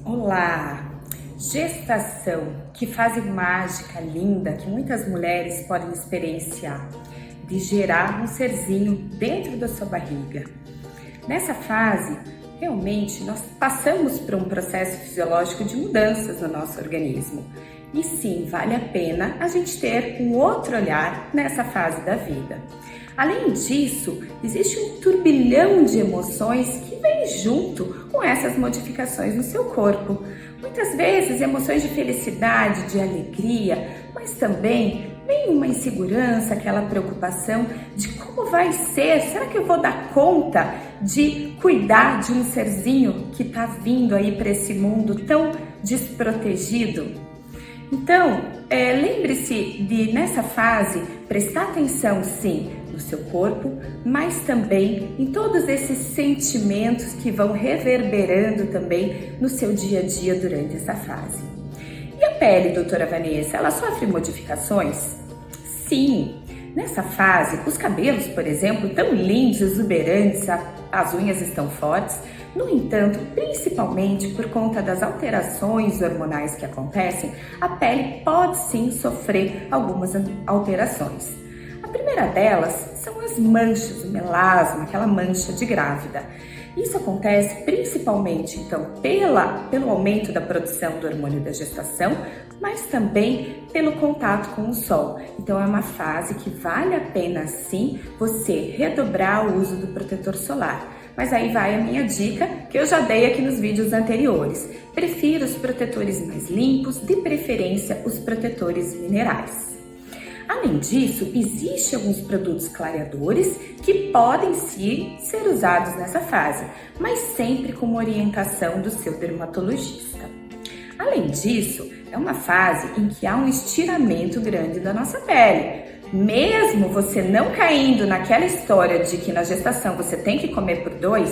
Olá! Gestação, que fase mágica, linda, que muitas mulheres podem experienciar, de gerar um serzinho dentro da sua barriga. Nessa fase, realmente, nós passamos por um processo fisiológico de mudanças no nosso organismo. E sim, vale a pena a gente ter um outro olhar nessa fase da vida. Além disso, existe um turbilhão de emoções que vem junto com essas modificações no seu corpo. Muitas vezes emoções de felicidade, de alegria, mas também vem uma insegurança, aquela preocupação de como vai ser, será que eu vou dar conta de cuidar de um serzinho que está vindo aí para esse mundo tão desprotegido? Então, lembre-se de, nessa fase, prestar atenção, sim, no seu corpo, mas também em todos esses sentimentos que vão reverberando também no seu dia a dia durante essa fase. E a pele, doutora Vanessa, ela sofre modificações? Sim! Nessa fase, os cabelos, por exemplo, tão lindos, exuberantes, as unhas estão fortes. No entanto, principalmente por conta das alterações hormonais que acontecem, a pele pode sim sofrer algumas alterações. A primeira delas são as manchas, o melasma, aquela mancha de grávida. Isso acontece principalmente, então, pelo aumento da produção do hormônio da gestação, mas também pelo contato com o sol. Então, é uma fase que vale a pena, sim, você redobrar o uso do protetor solar. Mas aí vai a minha dica, que eu já dei aqui nos vídeos anteriores. Prefiro os protetores mais limpos, de preferência os protetores minerais. Além disso, existem alguns produtos clareadores que podem sim ser usados nessa fase, mas sempre com uma orientação do seu dermatologista. Além disso, é uma fase em que há um estiramento grande da nossa pele. Mesmo você não caindo naquela história de que na gestação você tem que comer por dois,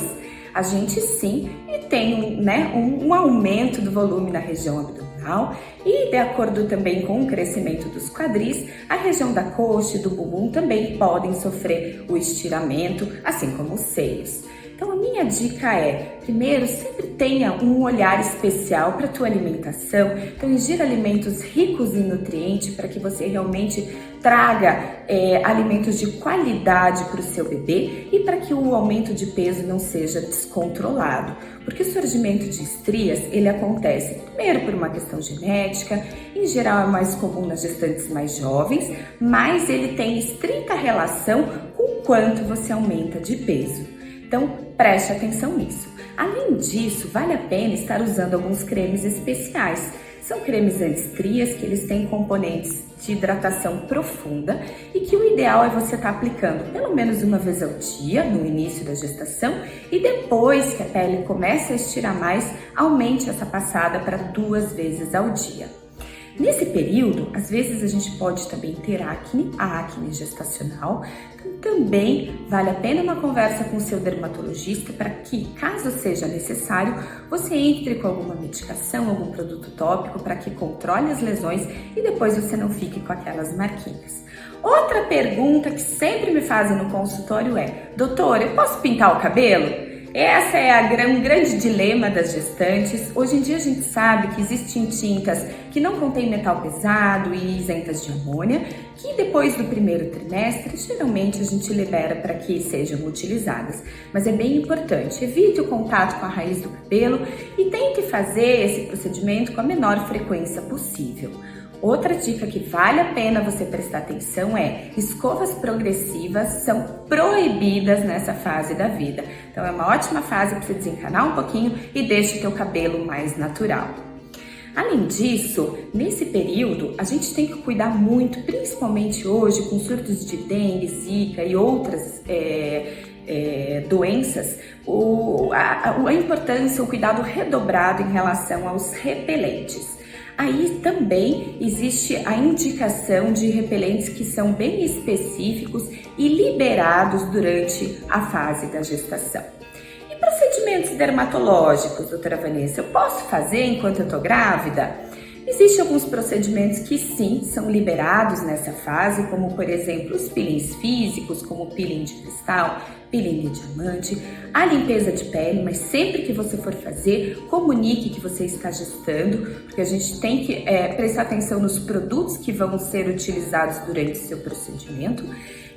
a gente sim tem um aumento do volume na região abdominal e, de acordo também com o crescimento dos quadris, a região da coxa e do bumbum também podem sofrer o estiramento, assim como os seios. Então, a minha dica é, primeiro, sempre tenha um olhar especial para a tua alimentação. Então, ingira alimentos ricos em nutrientes para que você realmente traga alimentos de qualidade para o seu bebê e para que o aumento de peso não seja descontrolado. Porque o surgimento de estrias, ele acontece primeiro por uma questão genética, em geral é mais comum nas gestantes mais jovens, mas ele tem estrita relação com o quanto você aumenta de peso. Então, preste atenção nisso. Além disso, vale a pena estar usando alguns cremes especiais. São cremes anti-estrias que eles têm componentes de hidratação profunda e que o ideal é você estar aplicando pelo menos uma vez ao dia, no início da gestação, e depois que a pele começa a estirar mais, aumente essa passada para 2 vezes ao dia. Nesse período, às vezes a gente pode também ter acne, a acne gestacional, então também vale a pena uma conversa com o seu dermatologista para que, caso seja necessário, você entre com alguma medicação, algum produto tópico para que controle as lesões e depois você não fique com aquelas marquinhas. Outra pergunta que sempre me fazem no consultório é: doutora, eu posso pintar o cabelo? Essa é um grande dilema das gestantes. Hoje em dia a gente sabe que existem tintas que não contêm metal pesado e isentas de amônia, que depois do primeiro trimestre, geralmente a gente libera para que sejam utilizadas. Mas é bem importante, evite o contato com a raiz do cabelo e tente fazer esse procedimento com a menor frequência possível. Outra dica que vale a pena você prestar atenção é: escovas progressivas são proibidas nessa fase da vida. Então é uma ótima fase para você desencanar um pouquinho e deixar o teu cabelo mais natural. Além disso, nesse período, a gente tem que cuidar muito, principalmente hoje com surtos de dengue, zika e outras doenças, a importância, o cuidado redobrado em relação aos repelentes. Aí também existe a indicação de repelentes que são bem específicos e liberados durante a fase da gestação. E procedimentos dermatológicos, doutora Vanessa, eu posso fazer enquanto eu estou grávida? Existem alguns procedimentos que sim, são liberados nessa fase, como por exemplo os peelings físicos, como o peeling de cristal, peeling de diamante, a limpeza de pele, mas sempre que você for fazer, comunique que você está gestando, porque a gente tem que prestar atenção nos produtos que vão ser utilizados durante o seu procedimento.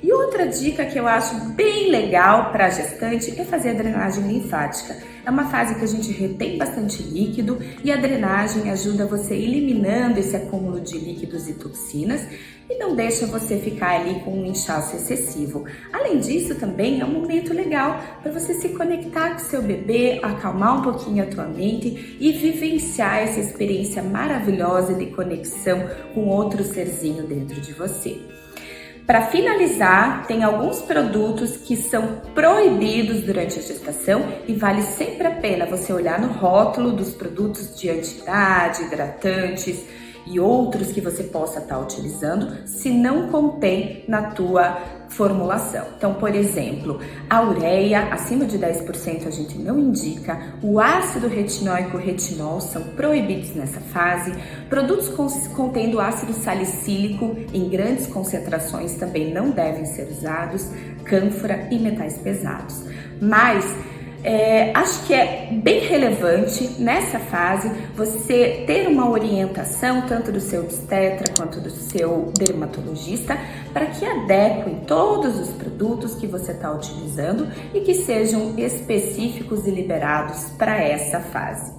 E outra dica que eu acho bem legal para a gestante é fazer a drenagem linfática. É uma fase que a gente retém bastante líquido e a drenagem ajuda você eliminando esse acúmulo de líquidos e toxinas e não deixa você ficar ali com um inchaço excessivo. Além disso, também é um momento legal para você se conectar com seu bebê, acalmar um pouquinho a tua mente e vivenciar essa experiência maravilhosa de conexão com outro serzinho dentro de você. Para finalizar, tem alguns produtos que são proibidos durante a gestação e vale sempre a pena você olhar no rótulo dos produtos de anti-idade, hidratantes e outros que você possa estar utilizando, se não contém na tua formulação. Então, por exemplo, a ureia, acima de 10% a gente não indica, o ácido retinóico e o retinol são proibidos nessa fase, produtos contendo ácido salicílico em grandes concentrações também não devem ser usados, cânfora e metais pesados. Mas acho que é bem relevante nessa fase você ter uma orientação tanto do seu obstetra quanto do seu dermatologista para que adequem todos os produtos que você está utilizando e que sejam específicos e liberados para essa fase.